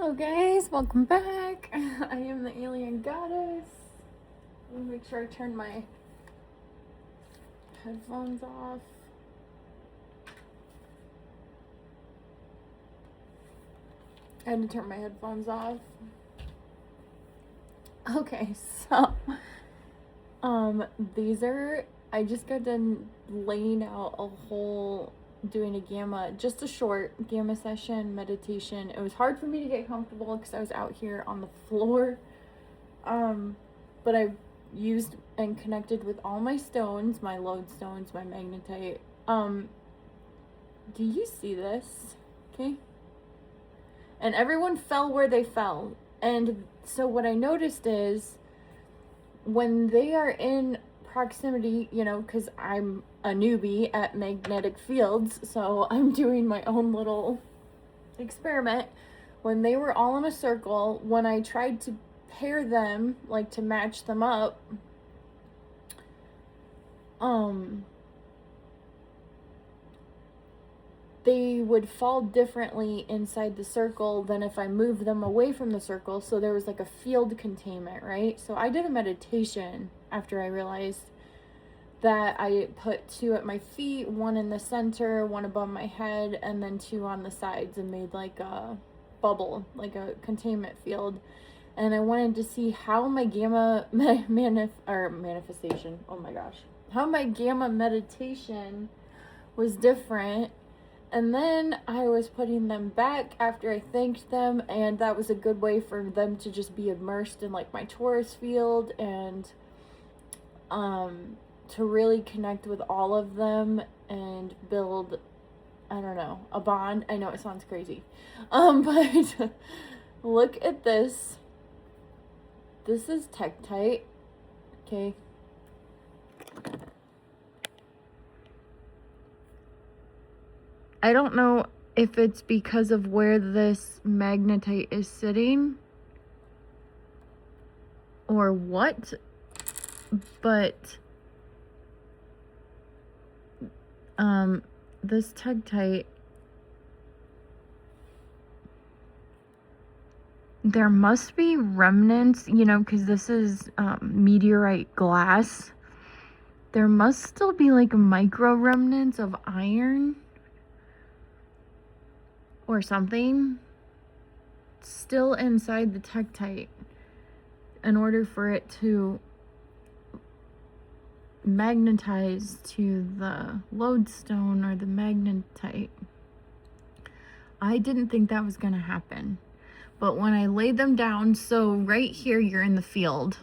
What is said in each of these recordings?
Hello guys, welcome back. I am the alien goddess. Let me make sure I turn my headphones off. I had to turn my headphones off. Okay, so these are, I just got done laying out a whole, doing a gamma, just a short gamma session meditation. It was hard for me to get comfortable because I was out here on the floor. But I used and connected with all my stones, my lodestones, my magnetite. Do you see this? Okay. And everyone fell where they fell. And so what I noticed is when they are in proximity, you know, because I'm a newbie at magnetic fields, so I'm doing my own little experiment. When they were all in a circle, when I tried to pair them, like to match them up, they would fall differently inside the circle than if I moved them away from the circle. So there was like a field containment, right? So I did a meditation after I realized that I put 2 at my feet, 1 in the center, 1 above my head, and then 2 on the sides, and made like a bubble, like a containment field. And I wanted to see how my gamma manifestation, oh my gosh, how my gamma meditation was different. And then I was putting them back after I thanked them, and that was a good way for them to just be immersed in like my Taurus field and to really connect with all of them and build, I don't know, a bond. I know it sounds crazy. But look at this. This is tektite. Okay. I don't know if it's because of where this magnetite is sitting or what, but this tektite, there must be remnants, you know, because this is meteorite glass. There must still be like micro remnants of iron or something still inside the tektite in order for it to magnetize to the lodestone or the magnetite. I didn't think that was going to happen. But when I laid them down, so right here you're in the field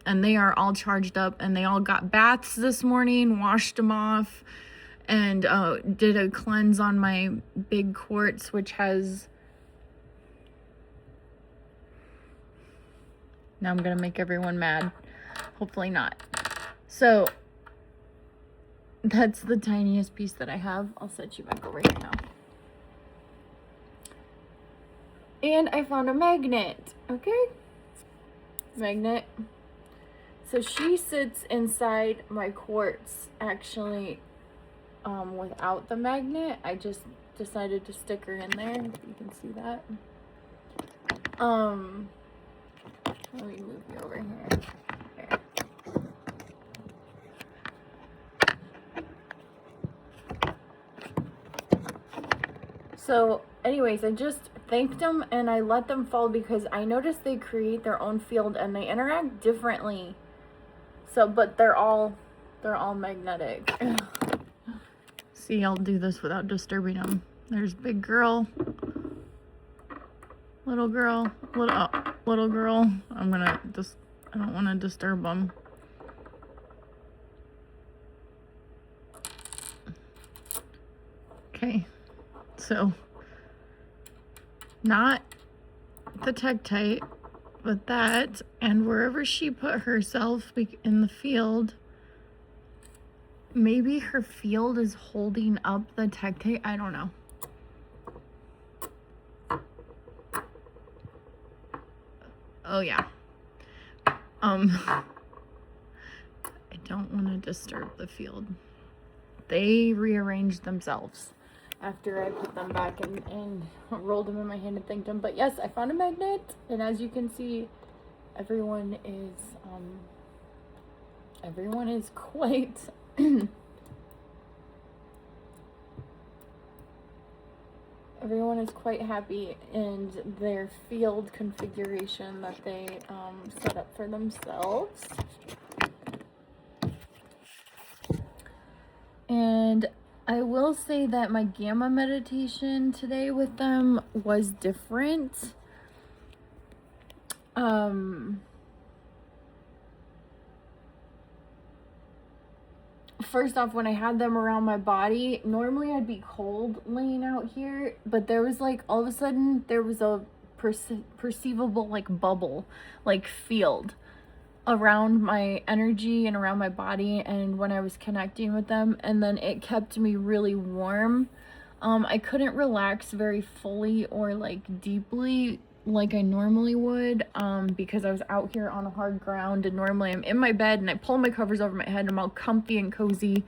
and they are all charged up and they all got baths this morning, washed them off, and did a cleanse on my big quartz, which has, now I'm gonna make everyone mad, hopefully not. So that's the tiniest piece that I have. I'll set you back over here now. And I found a magnet. Okay, magnet. So she sits inside my quartz actually. Without the magnet. I just decided to stick her in there. If you can see that. Let me move you over here. There. So anyways, I just thanked them and I let them fall because I noticed they create their own field and they interact differently. So, but they're all magnetic. See, I'll do this without disturbing them. There's big girl, little girl, little girl. I don't want to disturb them. Okay, so not the tektite, but that, and wherever she put herself in the field, maybe her field is holding up the tektite. I don't know. Oh yeah. I don't want to disturb the field. They rearranged themselves. after I put them back and rolled them in my hand and thanked them. But yes, I found a magnet, and as you can see, everyone is quite everyone is quite happy in their field configuration that they set up for themselves. And I will say that my gamma meditation today with them was different. First off, when I had them around my body, normally I'd be cold laying out here, but there was like, all of a sudden, there was a perceivable like bubble, like field around my energy and around my body, and when I was connecting with them, and then it kept me really warm. I couldn't relax very fully or like deeply like I normally would, because I was out here on a hard ground, and normally I'm in my bed and I pull my covers over my head and I'm all comfy and cozy.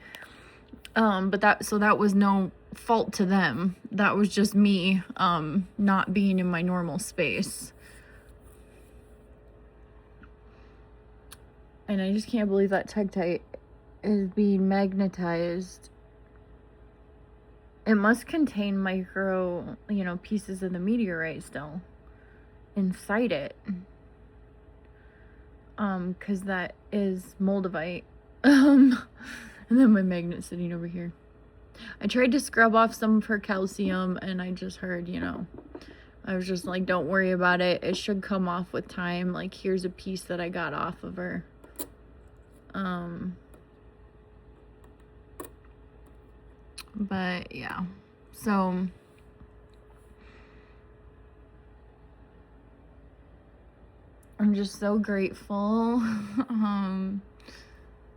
But that was no fault to them. That was just me, not being in my normal space. And I just can't believe that tektite is being magnetized. It must contain micro, pieces of the meteorite still inside it, because that is Moldavite. And then my magnet sitting over here. I tried to scrub off some of her calcium, and I just heard, I was just like, don't worry about it, it should come off with time. Like, here's a piece that I got off of her. But yeah, so I'm just so grateful.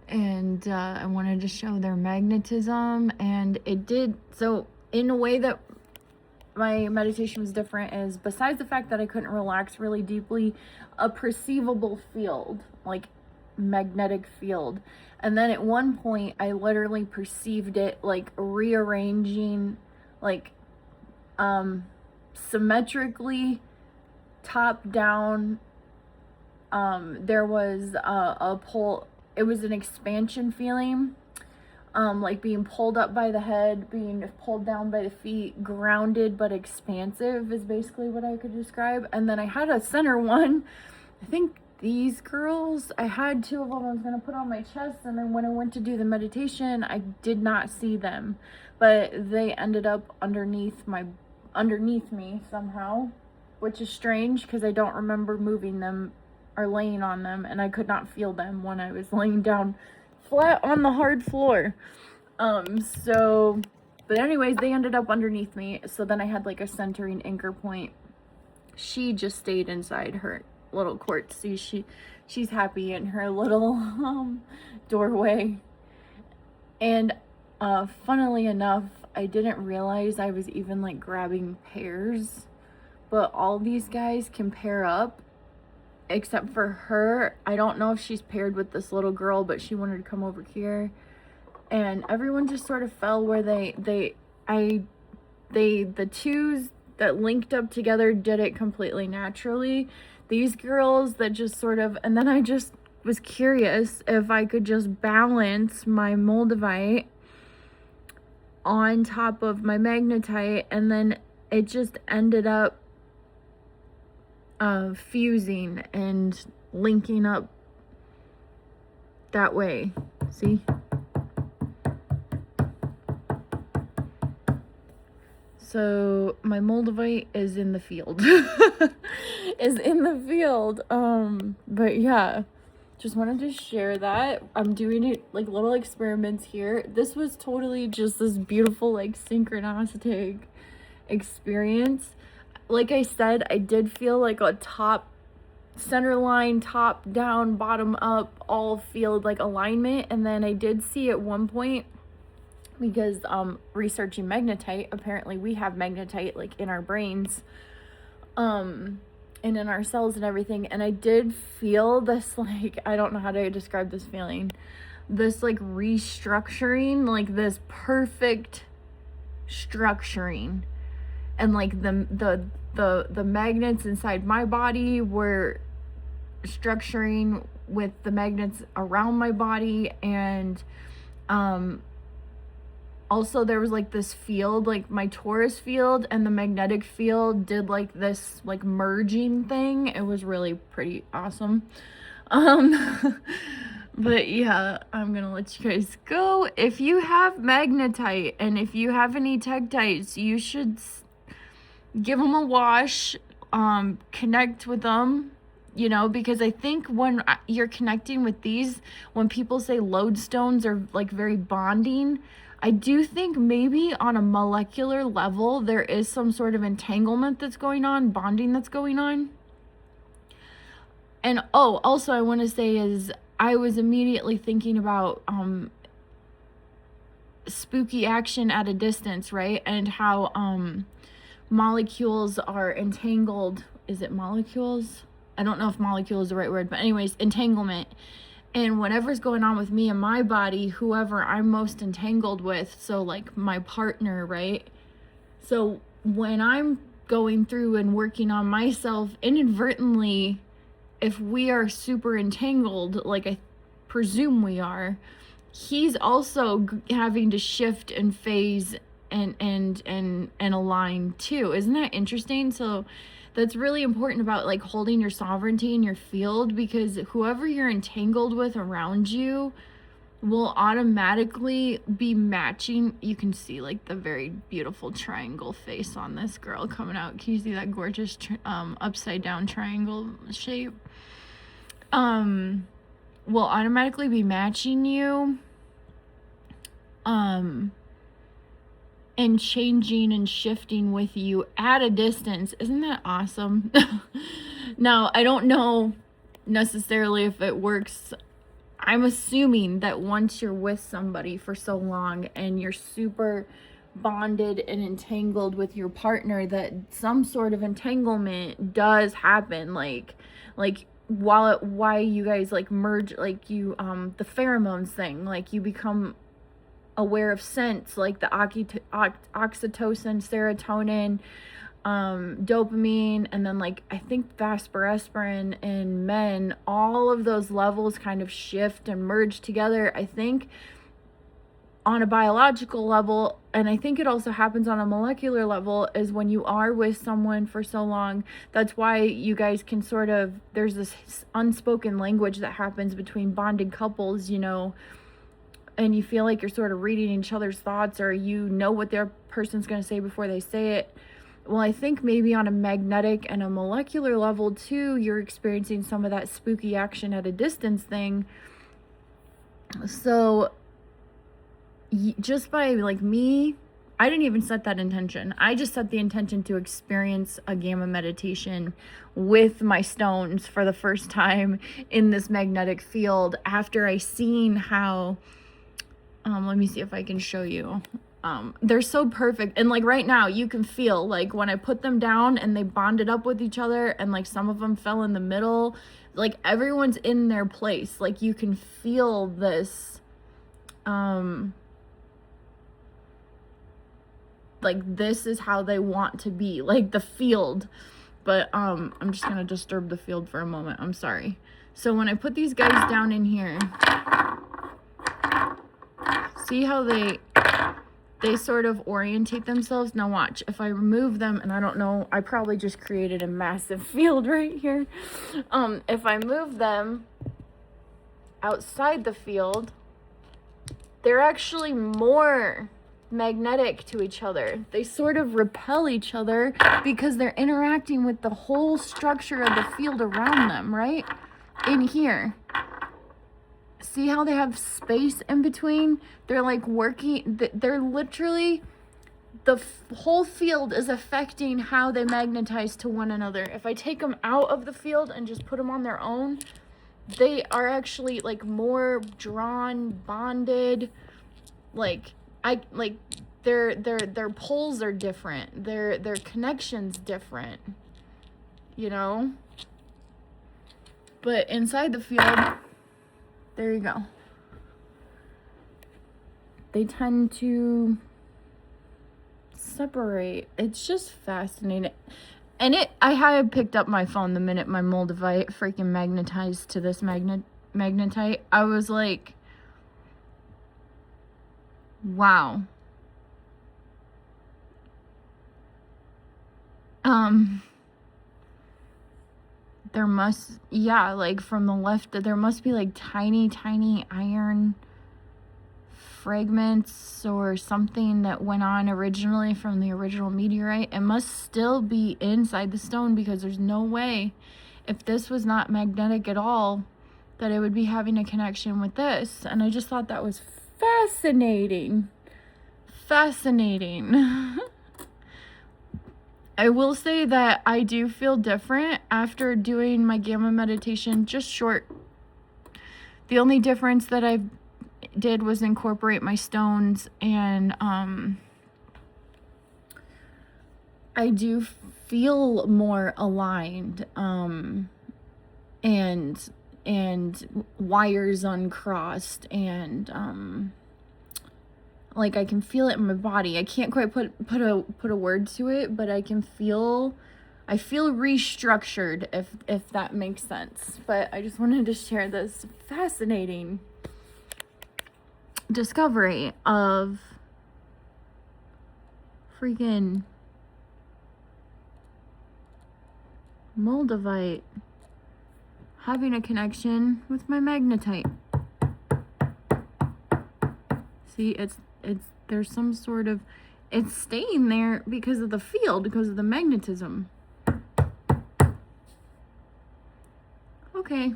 And I wanted to show their magnetism, and it did. So in a way that my meditation was different is, besides the fact that I couldn't relax really deeply, a perceivable field, like magnetic field. And then at one point I literally perceived it like rearranging, like symmetrically, top down. There was a pull. It was an expansion feeling, like being pulled up by the head, being pulled down by the feet, grounded but expansive is basically what I could describe. And then I had a center one. I think these girls, I had two of them I was going to put on my chest, and then when I went to do the meditation, I did not see them, but they ended up underneath me somehow, which is strange because I don't remember moving them or laying on them, and I could not feel them when I was laying down flat on the hard floor. But anyways, they ended up underneath me, so then I had like a centering anchor point. She just stayed inside her little court. See, she's happy in her little doorway. And funnily enough, I didn't realize I was even like grabbing pairs, but all these guys can pair up except for her. I don't know if she's paired with this little girl, but she wanted to come over here, and everyone just sort of fell where the twos that linked up together did it completely naturally. These girls that just sort of, and then I just was curious if I could just balance my Moldavite on top of my magnetite, and then it just ended up fusing and linking up that way. See? So my Moldavite is in the field. But yeah, just wanted to share that. I'm doing it like little experiments here. This was totally just this beautiful like synchronistic experience. Like I said, I did feel like a top center line, top down, bottom up, all field like alignment. And then I did see at one point, because researching magnetite, apparently we have magnetite like in our brains, and in our cells and everything. And I did feel this, like, I don't know how to describe this feeling, this like restructuring, like this perfect structuring, and like the magnets inside my body were structuring with the magnets around my body. And also there was like this field, like my torus field and the magnetic field did like this like merging thing. It was really pretty awesome. But yeah, I'm gonna let you guys go. If you have magnetite and if you have any tektites, you should give them a wash, connect with them, you know, because I think when you're connecting with these, when people say lodestones are like very bonding, I do think maybe on a molecular level there is some sort of entanglement that's going on, bonding that's going on. And oh, also I want to say is I was immediately thinking about spooky action at a distance, right? And how molecules are entangled. Is it molecules? I don't know if molecule is the right word, but anyways, entanglement. And whatever's going on with me and my body, whoever I'm most entangled with, so like my partner, right? So when I'm going through and working on myself inadvertently, if we are super entangled, like I presume we are, he's also having to shift and phase and align too. Isn't that interesting? So that's really important about like holding your sovereignty in your field, because whoever you're entangled with around you will automatically be matching. You can see like the very beautiful triangle face on this girl coming out. Can you see that gorgeous upside down triangle shape? Will automatically be matching you and changing and shifting with you at a distance. Isn't that awesome? Now, I don't know necessarily if it works. I'm assuming that once you're with somebody for so long and you're super bonded and entangled with your partner, that some sort of entanglement does happen. Like why you guys like merge, like you the pheromones thing, like you become aware of scents, like the oxytocin, serotonin, dopamine, and then like I think vasopressin in men, all of those levels kind of shift and merge together, I think, on a biological level. And I think it also happens on a molecular level, is when you are with someone for so long. That's why you guys can sort of, there's this unspoken language that happens between bonded couples, you know, and you feel like you're sort of reading each other's thoughts, or you know what their person's going to say before they say it. Well, I think maybe on a magnetic and a molecular level too, you're experiencing some of that spooky action at a distance thing. So just by like me, I didn't even set that intention. I just set the intention to experience a gamma meditation with my stones for the first time in this magnetic field, after I seen how let me see if I can show you. They're so perfect. And like right now you can feel like when I put them down and they bonded up with each other, and like some of them fell in the middle, like everyone's in their place. Like you can feel this, like this is how they want to be, like the field. But I'm just gonna disturb the field for a moment. I'm sorry. So when I put these guys down in here, see how they sort of orientate themselves? Now watch, if I remove them, and I don't know, I probably just created a massive field right here. If I move them outside the field, they're actually more magnetic to each other. They sort of repel each other because they're interacting with the whole structure of the field around them, right? In here. See how they have space in between? They're like working, they're literally, the whole field is affecting how they magnetize to one another. If I take them out of the field and just put them on their own, they are actually like more drawn, bonded, like their poles are different, their connections different, you know? But inside the field, there you go. They tend to separate. It's just fascinating. And I had picked up my phone the minute my Moldavite freaking magnetized to this magnetite. I was like, wow. There must, yeah, like from the left, there must be like tiny iron fragments or something that went on originally from the original meteorite. It must still be inside the stone, because there's no way, if this was not magnetic at all, that it would be having a connection with this. And I just thought that was fascinating. I will say that I do feel different after doing my gamma meditation, just short. The only difference that I did was incorporate my stones, and I do feel more aligned, and wires uncrossed, and like I can feel it in my body. I can't quite put a word to it, but I feel restructured, if that makes sense. But I just wanted to share this fascinating discovery of freaking Moldavite having a connection with my magnetite. See, it's there's some sort of, it's staying there because of the field, because of the magnetism. Okay.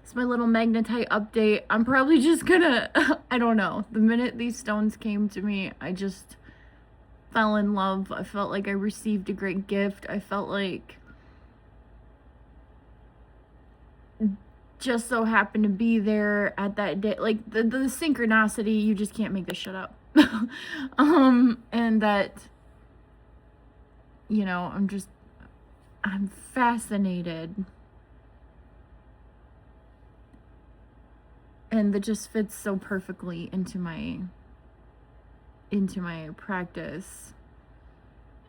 It's my little magnetite update. I'm probably just gonna, I don't know. The minute these stones came to me, I just fell in love. I felt like I received a great gift. I felt like just so happened to be there at that day. Like the synchronicity, you just can't make this shit up. And that, you know, I'm fascinated. And that just fits so perfectly into my practice.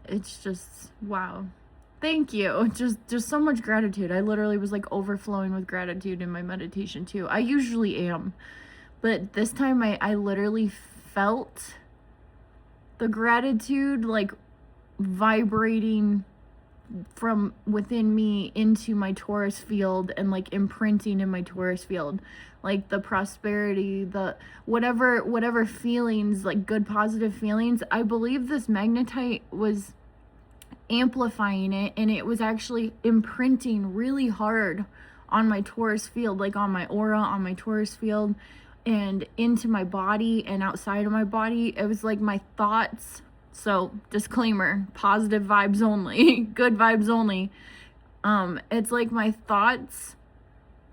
It's just, wow. Thank you. Just so much gratitude. I literally was like overflowing with gratitude in my meditation too. I usually am, but this time I literally felt the gratitude like vibrating from within me into my Taurus field, and like imprinting in my Taurus field, like the prosperity, the whatever feelings, like good positive feelings. I believe this magnetite was amplifying it, and it was actually imprinting really hard on my Taurus field, like on my aura, on my Taurus field, and into my body and outside of my body. It was like my thoughts. So disclaimer, positive vibes only, good vibes only. It's like my thoughts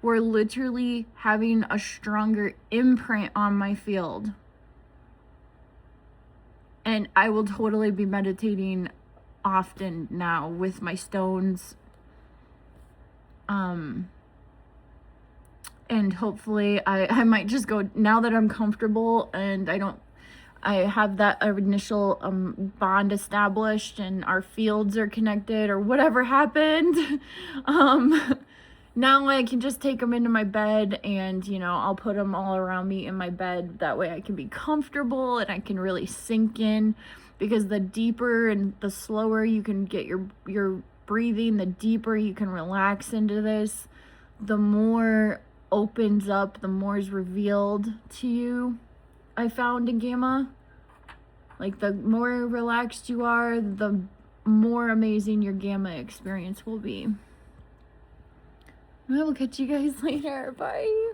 were literally having a stronger imprint on my field. And I will totally be meditating often now with my stones. And hopefully I might just go, now that I'm comfortable and I have that initial bond established and our fields are connected or whatever happened. Now I can just take them into my bed, and, you know, I'll put them all around me in my bed. That way I can be comfortable and I can really sink in, because the deeper and the slower you can get your breathing, the deeper you can relax into this, the more opens up, the more is revealed to you. I found in gamma, like the more relaxed you are, the more amazing your gamma experience will be. I will catch you guys later. Bye.